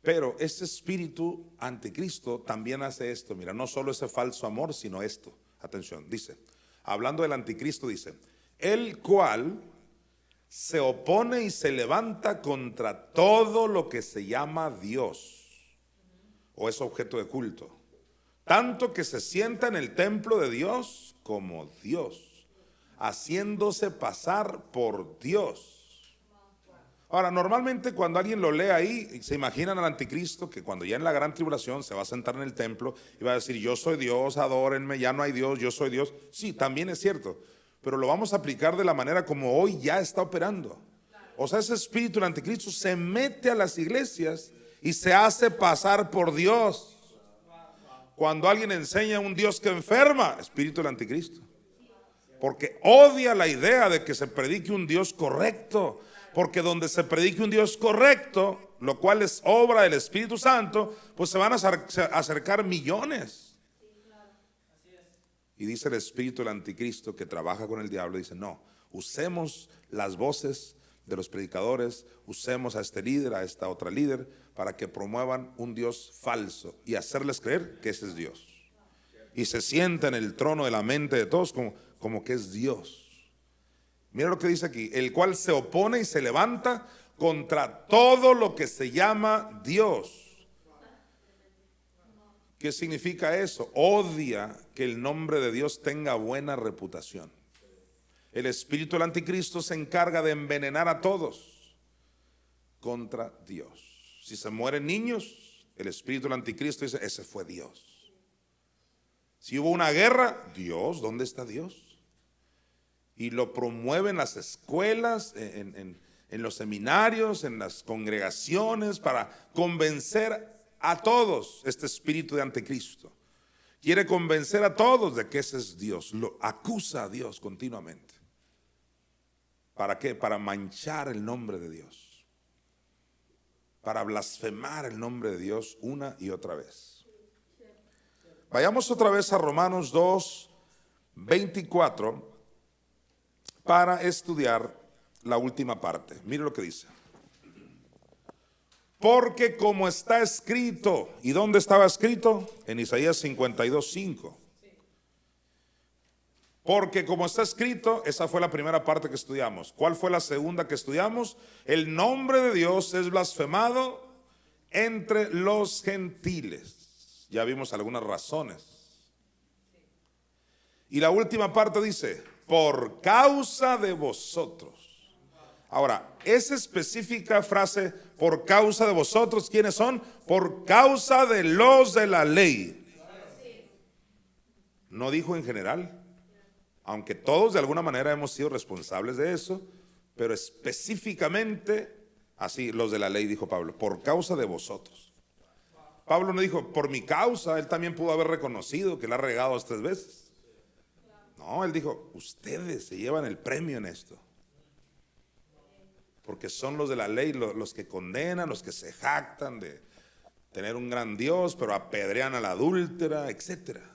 pero este espíritu anticristo también hace esto, mira, no solo ese falso amor, sino esto. Atención, dice, hablando del anticristo, dice, el cual se opone y se levanta contra todo lo que se llama Dios o es objeto de culto, tanto que se sienta en el templo de Dios como Dios, haciéndose pasar por Dios. Ahora, normalmente cuando alguien lo lee ahí, se imaginan al anticristo que cuando ya en la gran tribulación se va a sentar en el templo y va a decir, yo soy Dios, adórenme, ya no hay Dios, yo soy Dios. Sí, también es cierto, pero lo vamos a aplicar de la manera como hoy ya está operando. O sea, ese espíritu del anticristo se mete a las iglesias y se hace pasar por Dios. Cuando alguien enseña a un Dios que enferma, espíritu del anticristo. Porque odia la idea de que se predique un Dios correcto. Porque donde se predique un Dios correcto, lo cual es obra del Espíritu Santo, pues se van a acercar millones. Y dice el espíritu del anticristo que trabaja con el diablo, dice, no, Usemos las voces de los predicadores, usemos a este líder, a esta otra líder, para que promuevan un Dios falso y hacerles creer que ese es Dios. Y se sienta en el trono de la mente de todos como que es Dios. Mira lo que dice aquí: el cual se opone y se levanta contra todo lo que se llama Dios. ¿Qué significa eso? Odia que el nombre de Dios tenga buena reputación. El espíritu del anticristo se encarga de envenenar a todos contra Dios. Si se mueren niños, el espíritu del anticristo dice: ese fue Dios. Si hubo una guerra, Dios, ¿dónde está Dios? Y lo promueven las escuelas, en los seminarios, en las congregaciones, para convencer a todos. Este espíritu de anticristo quiere convencer a todos de que ese es Dios. Lo acusa a Dios continuamente. ¿Para qué? Para manchar el nombre de Dios, para blasfemar el nombre de Dios una y otra vez. Vayamos otra vez a Romanos 2:24 para estudiar la última parte. Mire lo que dice: porque como está escrito. ¿Y dónde estaba escrito? En Isaías 52:5. Porque como está escrito, esa fue la primera parte que estudiamos. ¿Cuál fue la segunda que estudiamos? El nombre de Dios es blasfemado entre los gentiles. Ya vimos algunas razones. Y la última parte dice: por causa de vosotros. Ahora, esa específica frase, por causa de vosotros, ¿quiénes son? Por causa de los de la ley. No dijo en general, aunque todos de alguna manera hemos sido responsables de eso, pero específicamente así, los de la ley, dijo Pablo, por causa de vosotros. Pablo no dijo por mi causa. Él también pudo haber reconocido que la ha regado 3 veces. No, él dijo: ustedes se llevan el premio en esto, porque son los de la ley los que condenan, los que se jactan de tener un gran Dios, pero apedrean a la adúltera, etcétera.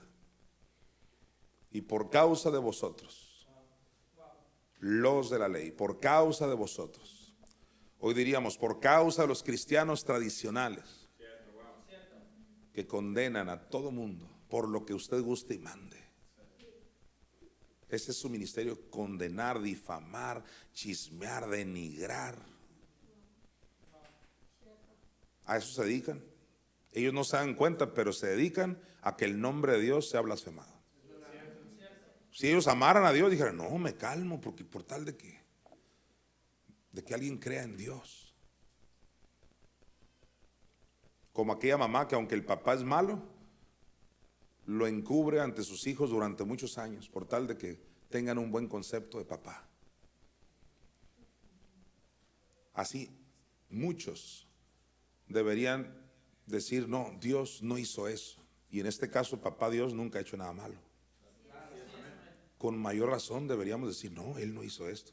Y por causa de vosotros, los de la ley, por causa de vosotros. Hoy diríamos por causa de los cristianos tradicionales, que condenan a todo mundo por lo que usted guste y mande. Ese es su ministerio: condenar, difamar, chismear, denigrar. A eso se dedican. Ellos no se dan cuenta, pero se dedican a que el nombre de Dios sea blasfemado. Si ellos amaran a Dios, dijeran: no, me calmo, porque por tal de que alguien crea en Dios. Como aquella mamá que, aunque el papá es malo, lo encubre ante sus hijos durante muchos años, por tal de que tengan un buen concepto de papá. Así, muchos deberían decir: no, Dios no hizo eso. Y en este caso, papá Dios nunca ha hecho nada malo. Con mayor razón deberíamos decir: no, Él no hizo esto.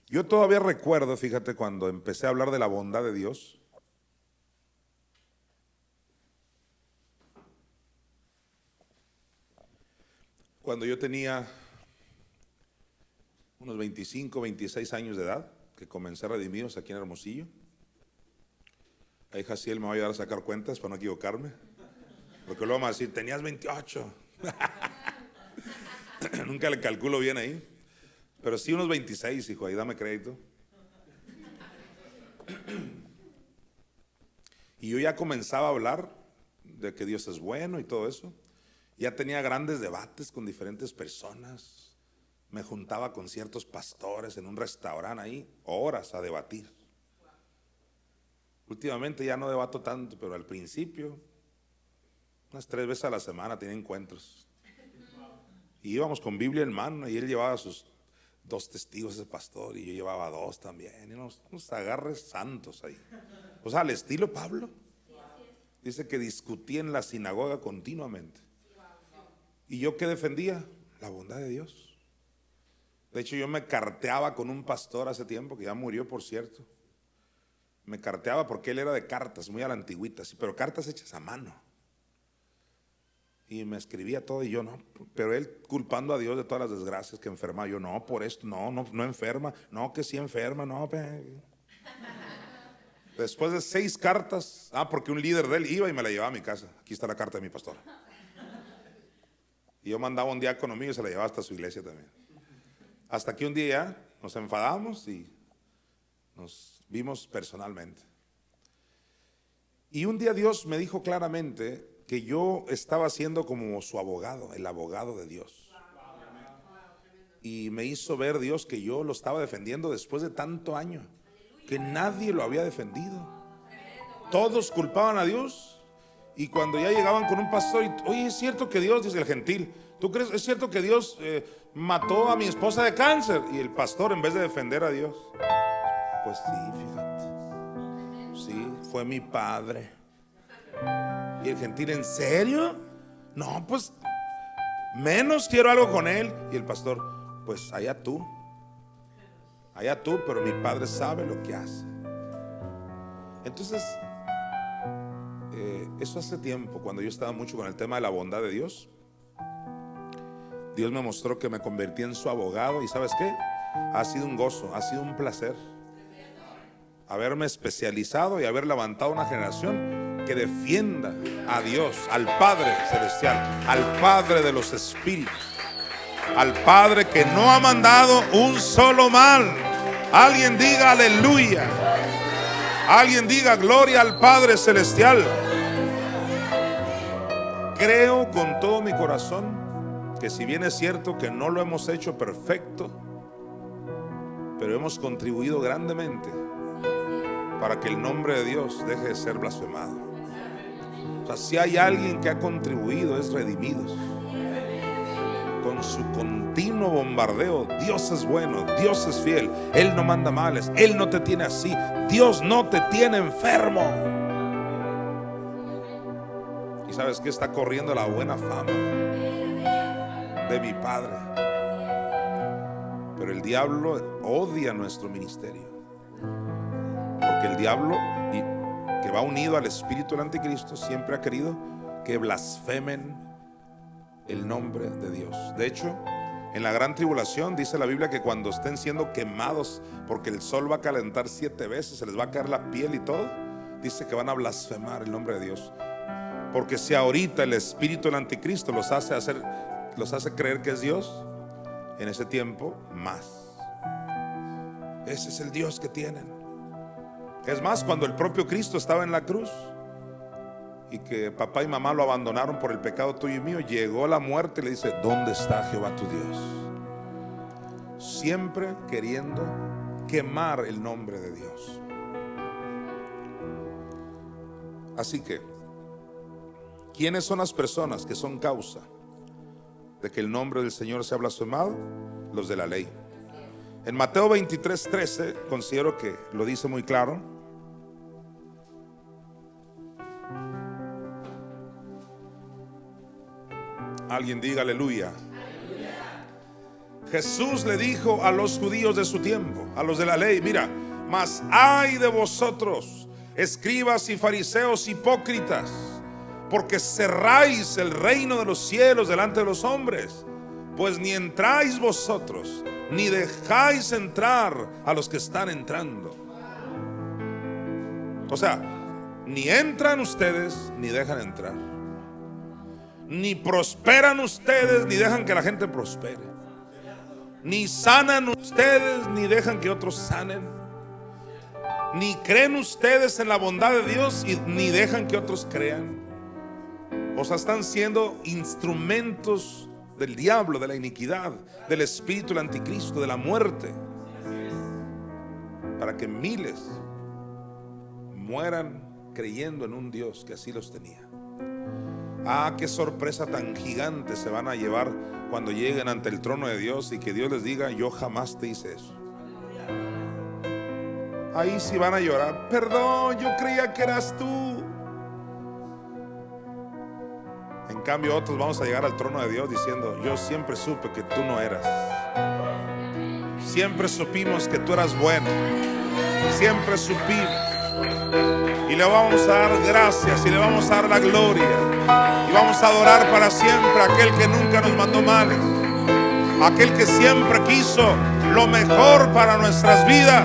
Yo todavía recuerdo, fíjate, cuando empecé a hablar de la bondad de Dios. Cuando yo tenía unos 25, 26 años de edad, que comencé a Redimidos aquí en Hermosillo. Ahí Jaciel me va a ayudar a sacar cuentas para no equivocarme, porque luego me va a decir: tenías 28. Nunca le calculo bien ahí, pero sí unos 26, hijo, ahí dame crédito. Y yo ya comenzaba a hablar de que Dios es bueno y todo eso. Ya tenía grandes debates con diferentes personas. Me juntaba con ciertos pastores en un restaurante ahí, horas a debatir. Últimamente ya no debato tanto, pero al principio, unas 3 veces a la semana tenía encuentros. Y íbamos con Biblia en mano, y él llevaba sus 2 testigos, ese pastor, y yo llevaba 2 también. Y unos agarres santos ahí. O sea, al estilo Pablo. Dice que discutía en la sinagoga continuamente. ¿Y yo qué defendía? La bondad de Dios. De hecho, yo me carteaba con un pastor hace tiempo, que ya murió, por cierto. Me carteaba porque él era de cartas, muy a la antigüita, sí, pero cartas hechas a mano. Y me escribía todo y yo no, pero él culpando a Dios de todas las desgracias que enferma. Yo no, por esto, no enferma, no, que sí enferma, no. Después de 6 cartas, porque un líder de él iba y me la llevaba a mi casa. Aquí está la carta de mi pastor. Y yo mandaba un diácono mío y se la llevaba hasta su iglesia también. Hasta que un día ya nos enfadamos y nos vimos personalmente. Y un día Dios me dijo claramente que yo estaba siendo como su abogado, el abogado de Dios. Y me hizo ver Dios que yo lo estaba defendiendo después de tanto año, que nadie lo había defendido. Todos culpaban a Dios. Y cuando ya llegaban con un pastor, oye, ¿es cierto que Dios, dice el gentil, ¿tú crees, es cierto que Dios mató a mi esposa de cáncer? Y el pastor, en vez de defender a Dios, pues sí, fíjate, sí, fue mi padre. Y el gentil, ¿en serio? No, pues menos quiero algo con él. Y el pastor, pues allá tú, pero mi padre sabe lo que hace. Entonces, eso hace tiempo, cuando yo estaba mucho con el tema de la bondad de Dios, Dios me mostró que me convertí en su abogado. Y ¿sabes qué? Ha sido un gozo, ha sido un placer haberme especializado y haber levantado una generación que defienda a Dios, al Padre Celestial, al Padre de los Espíritus, al Padre que no ha mandado un solo mal. Alguien diga aleluya. Alguien diga gloria al Padre Celestial. Creo con todo mi corazón que si bien es cierto que no lo hemos hecho perfecto, pero hemos contribuido grandemente para que el nombre de Dios deje de ser blasfemado. O sea, si hay alguien que ha contribuido, es Redimidos. Con su continuo bombardeo, Dios es bueno, Dios es fiel, Él no manda males, Él no te tiene así, Dios no te tiene enfermo. Y sabes que está corriendo la buena fama de mi Padre. Pero el diablo odia nuestro ministerio, porque el diablo, que va unido al espíritu del anticristo, siempre ha querido que blasfemen el nombre de Dios. De hecho, en la gran tribulación dice la Biblia que cuando estén siendo quemados, porque el sol va a calentar 7 veces, se les va a caer la piel y todo, dice que van a blasfemar el nombre de Dios. Porque si ahorita el espíritu del anticristo los hace creer que es Dios, en ese tiempo más. Ese es el Dios que tienen. Es más, cuando el propio Cristo estaba en la cruz y que papá y mamá lo abandonaron por el pecado tuyo y mío, llegó la muerte y le dice, ¿dónde está Jehová tu Dios? Siempre queriendo quemar el nombre de Dios. Así que, ¿quiénes son las personas que son causa de que el nombre del Señor sea blasfemado? Los de la ley. En Mateo 23:13 considero que lo dice muy claro. Alguien diga aleluya. Jesús le dijo a los judíos de su tiempo, a los de la ley, mira, mas ay de vosotros, escribas y fariseos hipócritas, porque cerráis el reino de los cielos delante de los hombres, pues ni entráis vosotros, ni dejáis entrar a los que están entrando. O sea, ni entran ustedes, ni dejan entrar. Ni prosperan ustedes, ni dejan que la gente prospere. Ni sanan ustedes, ni dejan que otros sanen. Ni creen ustedes en la bondad de Dios, y ni dejan que otros crean. O sea, están siendo instrumentos del diablo, de la iniquidad, del espíritu del anticristo, de la muerte, para que miles mueran creyendo en un Dios que así los tenía. Qué sorpresa tan gigante se van a llevar cuando lleguen ante el trono de Dios y que Dios les diga, yo jamás te hice eso. Ahí sí van a llorar, perdón, yo creía que eras tú. En cambio otros vamos a llegar al trono de Dios diciendo, yo siempre supe que tú no eras. Siempre supimos que tú eras bueno. Siempre supimos. Y le vamos a dar gracias y le vamos a dar la gloria. Y vamos a adorar para siempre a aquel que nunca nos mandó males, aquel que siempre quiso lo mejor para nuestras vidas.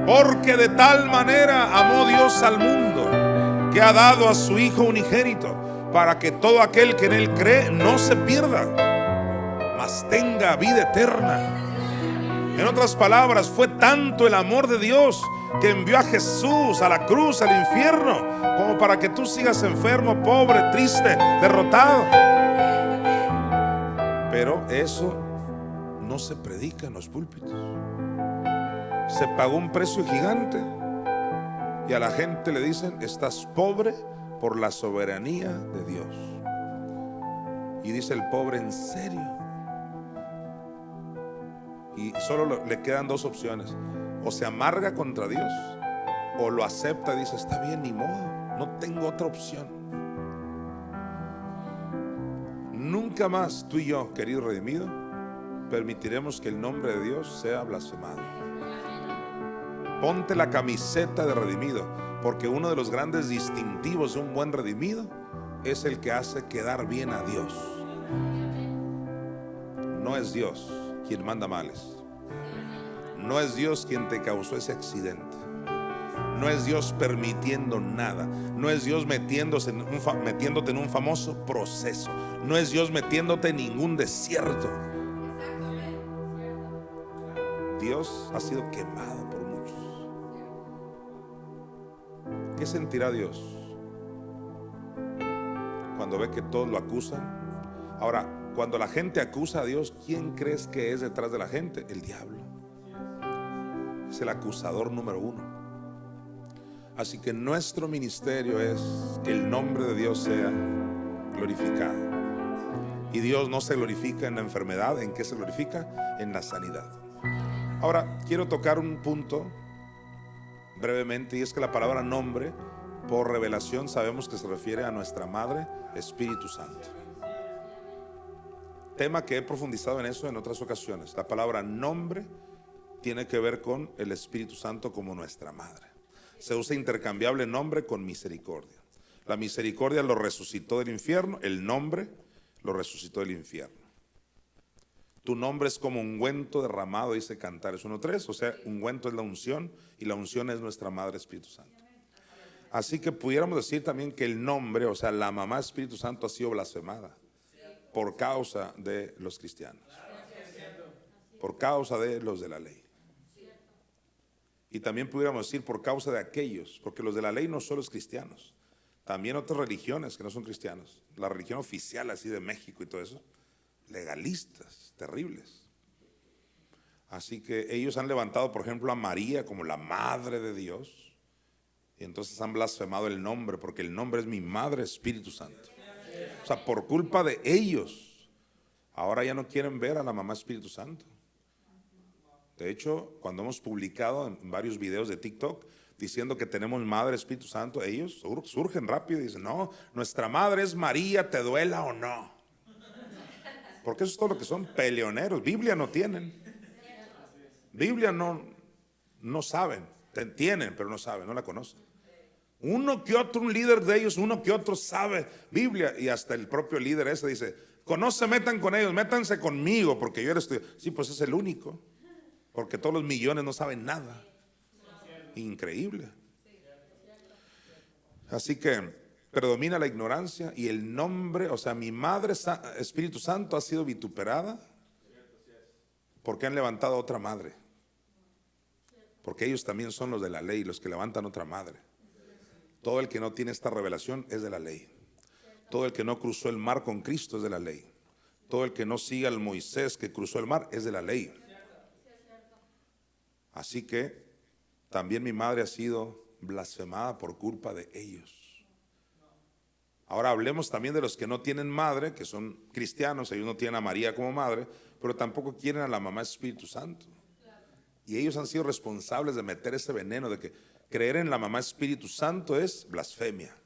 Porque de tal manera amó Dios al mundo, que ha dado a su Hijo unigénito, para que todo aquel que en Él cree no se pierda, mas tenga vida eterna. En otras palabras, fue tanto el amor de Dios que envió a Jesús a la cruz, al infierno, como para que tú sigas enfermo, pobre, triste, derrotado. Pero eso no se predica en los púlpitos. Se pagó un precio gigante y a la gente le dicen: estás pobre por la soberanía de Dios. Y dice el pobre: ¿en serio? Y solo le quedan dos opciones: o se amarga contra Dios, o lo acepta y dice: está bien, ni modo, no tengo otra opción. Nunca más tú y yo, querido redimido, permitiremos que el nombre de Dios sea blasfemado. Ponte la camiseta de redimido, porque uno de los grandes distintivos de un buen redimido es el que hace quedar bien a Dios. No es Dios quien manda males. No es Dios quien te causó ese accidente. No es Dios permitiendo nada. No es Dios metiéndote en un famoso proceso. No es Dios metiéndote en ningún desierto. Dios ha sido quemado por muchos. ¿Qué sentirá Dios cuando ve que todos lo acusan? Ahora, cuando la gente acusa a Dios, ¿quién crees que es detrás de la gente? El diablo. Es el acusador número uno. Así que nuestro ministerio es que el nombre de Dios sea glorificado. Y Dios no se glorifica en la enfermedad. ¿En qué se glorifica? En la sanidad. Ahora, quiero tocar un punto brevemente, y es que la palabra nombre, por revelación, sabemos que se refiere a nuestra Madre, Espíritu Santo. Tema que he profundizado en eso en otras ocasiones. La palabra nombre tiene que ver con el Espíritu Santo como nuestra Madre. Se usa intercambiable nombre con misericordia. La misericordia lo resucitó del infierno, el nombre lo resucitó del infierno. Tu nombre es como ungüento derramado, dice Cantares 1:3, o sea, ungüento es la unción y la unción es nuestra Madre Espíritu Santo. Así que pudiéramos decir también que el nombre, o sea, la mamá Espíritu Santo ha sido blasfemada por causa de los cristianos, por causa de los de la ley. Y también pudiéramos decir por causa de aquellos, porque los de la ley no solo es cristianos, también otras religiones que no son cristianos, la religión oficial así de México y todo eso, legalistas, terribles. Así que ellos han levantado, por ejemplo, a María como la madre de Dios, y entonces han blasfemado el nombre, porque el nombre es mi Madre Espíritu Santo. O sea, por culpa de ellos, ahora ya no quieren ver a la mamá Espíritu Santo. De hecho, cuando hemos publicado en varios videos de TikTok diciendo que tenemos Madre Espíritu Santo, ellos surgen rápido y dicen: no, nuestra madre es María, te duela o no. Porque eso es todo lo que son, peleoneros. Biblia no tienen. Biblia no saben. Tienen, pero no saben, no la conocen. Uno que otro, un líder de ellos, uno que otro sabe Biblia. Y hasta el propio líder ese dice: metan con ellos, métanse conmigo, porque yo eres. Sí, pues es el único. Porque todos los millones no saben nada. Increíble. Así que predomina la ignorancia y el nombre, o sea, mi Madre Espíritu Santo ha sido vituperada porque han levantado a otra madre. Porque ellos también son los de la ley, los que levantan otra madre. Todo el que no tiene esta revelación es de la ley. Todo el que no cruzó el mar con Cristo es de la ley. Todo el que no siga al Moisés que cruzó el mar es de la ley. Así que también mi madre ha sido blasfemada por culpa de ellos. Ahora hablemos también de los que no tienen madre, que son cristianos. Ellos no tienen a María como madre, pero tampoco quieren a la mamá Espíritu Santo. Y ellos han sido responsables de meter ese veneno de que creer en la mamá Espíritu Santo es blasfemia.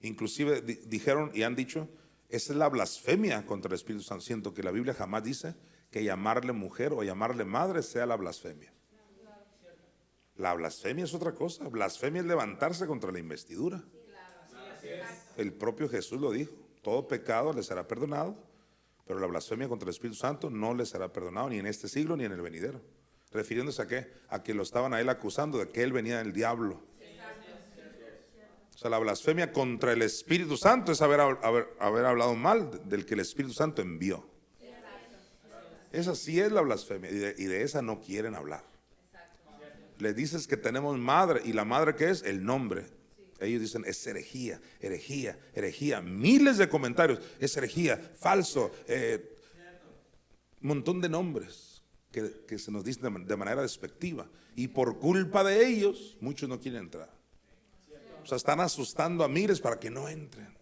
Inclusive dijeron y han dicho: esa es la blasfemia contra el Espíritu Santo. Siento que la Biblia jamás dice que llamarle mujer o llamarle madre sea la blasfemia. La blasfemia es otra cosa. Blasfemia es levantarse contra la investidura. El propio Jesús lo dijo: todo pecado le será perdonado, pero la blasfemia contra el Espíritu Santo no le será perdonado, ni en este siglo ni en el venidero. ¿Refiriéndose a qué? A que lo estaban a él acusando de que él venía del diablo. O sea, la blasfemia contra el Espíritu Santo es haber hablado mal del que el Espíritu Santo envió. Esa sí es la blasfemia, y de esa no quieren hablar. Les dices que tenemos madre, y la madre ¿qué es? El nombre. Ellos dicen: es herejía, herejía, herejía. Miles de comentarios: es herejía, falso, un montón de nombres que se nos dicen de manera despectiva. Y por culpa de ellos, muchos no quieren entrar. O sea, están asustando a miles para que no entren.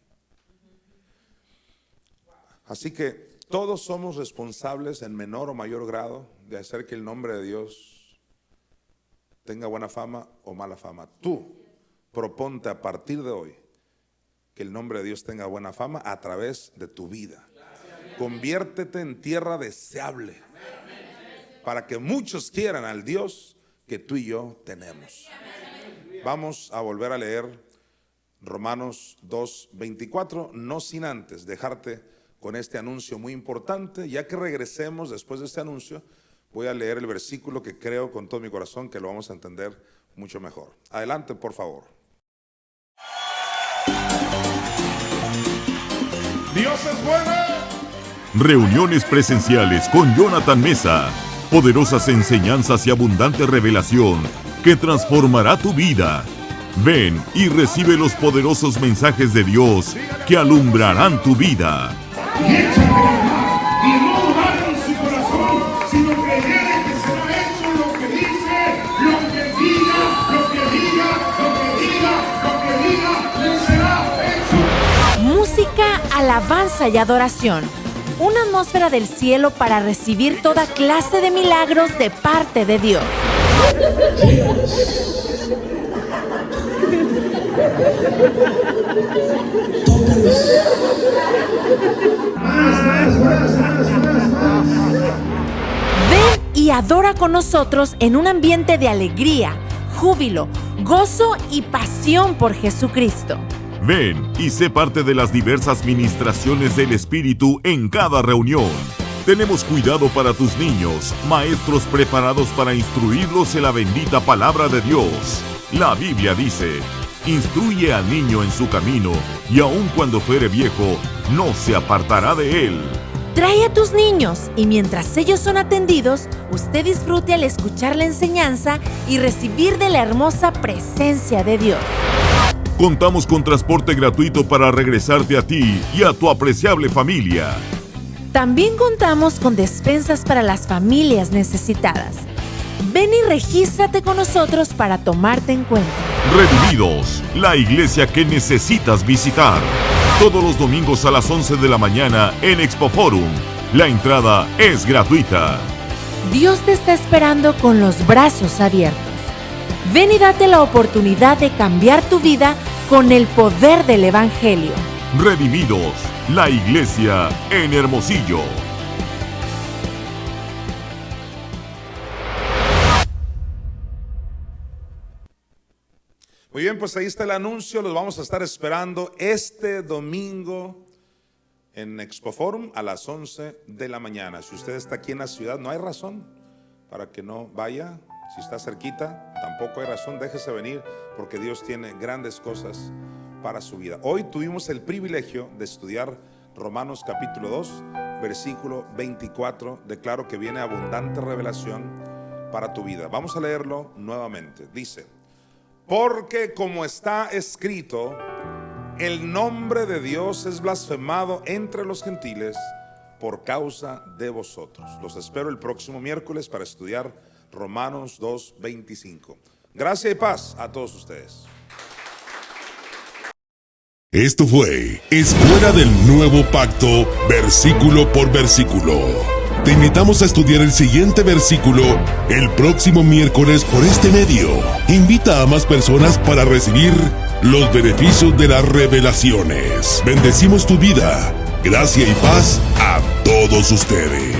Así que todos somos responsables en menor o mayor grado de hacer que el nombre de Dios tenga buena fama o mala fama. Tú proponte a partir de hoy que el nombre de Dios tenga buena fama a través de tu vida. Conviértete en tierra deseable para que muchos quieran al Dios que tú y yo tenemos. Vamos a volver a leer Romanos 2:24, no sin antes dejarte con este anuncio muy importante. Ya que regresemos después de este anuncio, voy a leer el versículo que creo con todo mi corazón que lo vamos a entender mucho mejor. Adelante, por favor. Dios es bueno.
Reuniones presenciales con Jonathan Mesa. Poderosas enseñanzas y abundante revelación que transformará tu vida. Ven y recibe los poderosos mensajes de Dios que alumbrarán tu vida.
Y échate y no dudar en su corazón, sino creer que será hecho lo que dice, lo que diga, lo que diga, lo que diga, lo que diga, le será hecho.
Música, alabanza y adoración. Una atmósfera del cielo para recibir toda clase de milagros de parte de Dios. Ven y adora con nosotros en un ambiente de alegría, júbilo, gozo y pasión por Jesucristo.
Ven y sé parte de las diversas ministraciones del Espíritu en cada reunión. Tenemos cuidado para tus niños, maestros preparados para instruirlos en la bendita palabra de Dios. La Biblia dice: instruye al niño en su camino, y aun cuando fuere viejo, no se apartará de él.
Trae a tus niños, y mientras ellos son atendidos, usted disfrute al escuchar la enseñanza y recibir de la hermosa presencia de Dios.
Contamos con transporte gratuito para regresarte a ti y a tu apreciable familia.
También contamos con despensas para las familias necesitadas. Ven y regístrate con nosotros para tomarte en cuenta.
Redimidos, la iglesia que necesitas visitar. Todos los domingos a las 11 de la mañana en Expo Forum. La entrada es gratuita.
Dios te está esperando con los brazos abiertos. Ven y date la oportunidad de cambiar tu vida con el poder del Evangelio.
Redimidos, la iglesia en Hermosillo.
Muy bien, pues ahí está el anuncio. Los vamos a estar esperando este domingo en Expo Forum a las 11 de la mañana. Si usted está aquí en la ciudad, no hay razón para que no vaya. Si está cerquita, tampoco hay razón, déjese venir, porque Dios tiene grandes cosas para su vida. Hoy tuvimos el privilegio de estudiar Romanos capítulo 2, versículo 24. Declaro que viene abundante revelación para tu vida. Vamos a leerlo nuevamente. Dice: porque como está escrito, el nombre de Dios es blasfemado entre los gentiles por causa de vosotros. Los espero el próximo miércoles para estudiar Romanos 2:25. Gracia y paz a todos ustedes.
Esto fue Escuela del Nuevo Pacto, versículo por versículo. Te invitamos a estudiar el siguiente versículo el próximo miércoles por este medio. Invita a más personas para recibir los beneficios de las revelaciones. Bendecimos tu vida. Gracia y paz a todos ustedes.